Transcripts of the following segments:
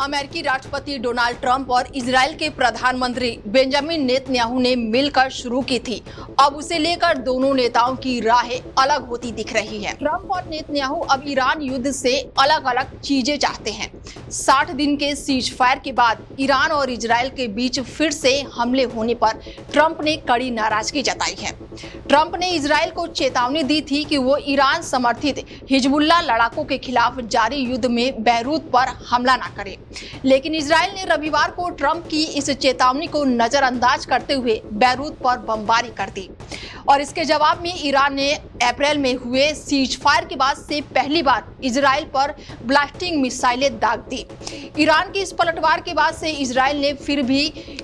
अमेरिकी राष्ट्रपति Donald Trump और इजराइल के प्रधानमंत्री बेंजामिन नेतन्याहू ने मिलकर शुरू की थी। अब उसे लेकर दोनों नेताओं की राहें अलग होती दिख रही है। ट्रंप और नेतन्याहू अब ईरान युद्ध से अलग अलग चीजें चाहते हैं। 60 दिन के सीज फायर के बाद ईरान और इजराइल के बीच फिर से हमले होने पर ट्रंप ने कड़ी नाराजगी जताई है। ट्रंप ने इजराइल को चेतावनी दी थी कि वो ईरान समर्थित हिजबुल्लाह लड़ाकों के खिलाफ जारी युद्ध में बैरूत पर हमला न करे, लेकिन इजराइल ने रविवार को ट्रंप की इस चेतावनी को नजरअंदाज करते हुए बैरूत पर बमबारी कर दी और इसके जवाब में ईरान ने अप्रैल में हुए सीज फायर के बाद से पहली बार इजराइल पर ब्लास्टिंग मिसाइलें दाग दी। ईरान की इस पलटवार के बाद से इजराइल ने फिर भी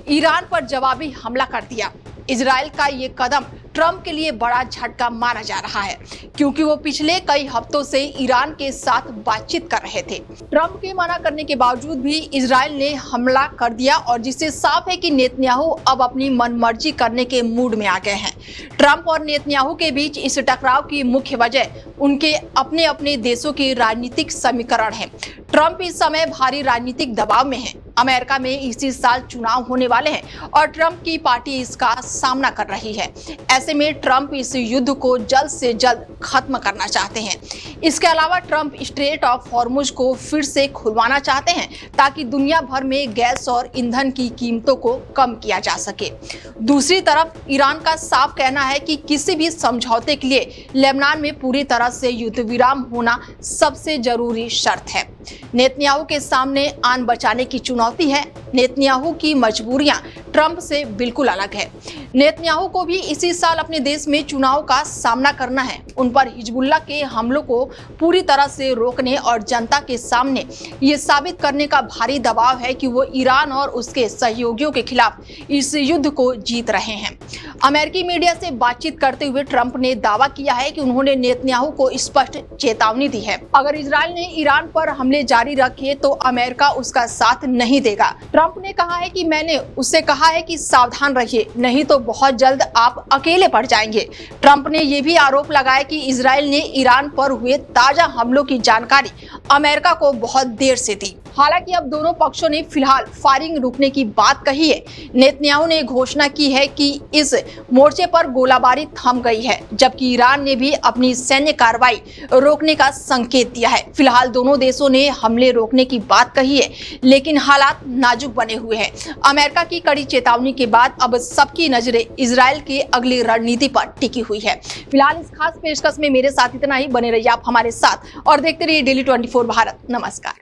ईरान पर जवाबी हमला कर दिया। इजराइल का ये कदम ट्रंप के लिए बड़ा झटका माना जा रहा है, क्योंकि वो पिछले कई हफ्तों से ईरान के साथ बातचीत कर रहे थे। ट्रंप के मना करने के बावजूद भी इजराइल ने हमला कर दिया और जिससे साफ है कि नेतन्याहू अब अपनी मनमर्जी करने के मूड में आ गए हैं। ट्रंप और नेतन्याहू के बीच इस टकराव की मुख्य वजह उनके अपने अपने देशों के राजनीतिक समीकरण है। ट्रंप इस समय भारी राजनीतिक दबाव में है। अमेरिका में इसी साल चुनाव होने वाले हैं और ट्रंप की पार्टी इसका सामना कर रही है। ऐसे में ट्रंप इस युद्ध को जल्द से जल्द खत्म करना चाहते हैं। इसके अलावा ट्रंप स्ट्रेट ऑफ हॉर्मुज को फिर से खुलवाना चाहते हैं ताकि दुनिया भर में गैस और ईंधन की कीमतों को कम किया जा सके। दूसरी तरफ ईरान का साफ कहना है कि किसी भी समझौते के लिए लेबनान में पूरी तरह से युद्ध विराम होना सबसे जरूरी शर्त है। नेतन्याहू के सामने आन बचाने की चुनौती है। नेतन्याहू की मजबूरियां ट्रंप से बिल्कुल अलग है। नेतन्याहू को भी इसी साल अपने देश में चुनाव का सामना करना है। उन पर हिजबुल्लाह के हमलों को पूरी तरह से रोकने और जनता के सामने ये साबित करने का भारी दबाव है कि वो ईरान और उसके सहयोगियों के खिलाफ इस युद्ध को जीत रहे हैं। अमेरिकी मीडिया से बातचीत करते हुए ट्रंप ने दावा किया है कि उन्होंने नेतन्याहू को स्पष्ट चेतावनी दी है। अगर इजराइल ने ईरान पर हमले जारी रखे तो अमेरिका उसका साथ नहीं देगा। ट्रंप ने कहा है कि मैंने उससे कहा है कि सावधान रहिए, नहीं तो बहुत जल्द आप अकेले पड़ जाएंगे। ट्रंप ने यह भी आरोप लगाया कि इजराइल ने ईरान पर हुए ताजा हमलों की जानकारी अमेरिका को बहुत देर से दी। हालांकि अब दोनों पक्षों ने फिलहाल फायरिंग रुकने की बात कही है। नेतन्याहू ने घोषणा की है कि इस मोर्चे पर गोलाबारी थम गई है, जबकि ईरान ने भी अपनी सैन्य कार्रवाई रोकने का संकेत दिया है। फिलहाल दोनों देशों ने हमले रोकने की बात कही है, लेकिन हालात नाजुक बने हुए हैं। अमेरिका की कड़ी चेतावनी के बाद अब सबकी नजरें इजराइल की अगली रणनीति पर टिकी हुई है। फिलहाल इस खास पेशकश में मेरे साथ इतना ही। बने रहिए आप हमारे साथ और देखते रहिए डेली 24 भारत। नमस्कार।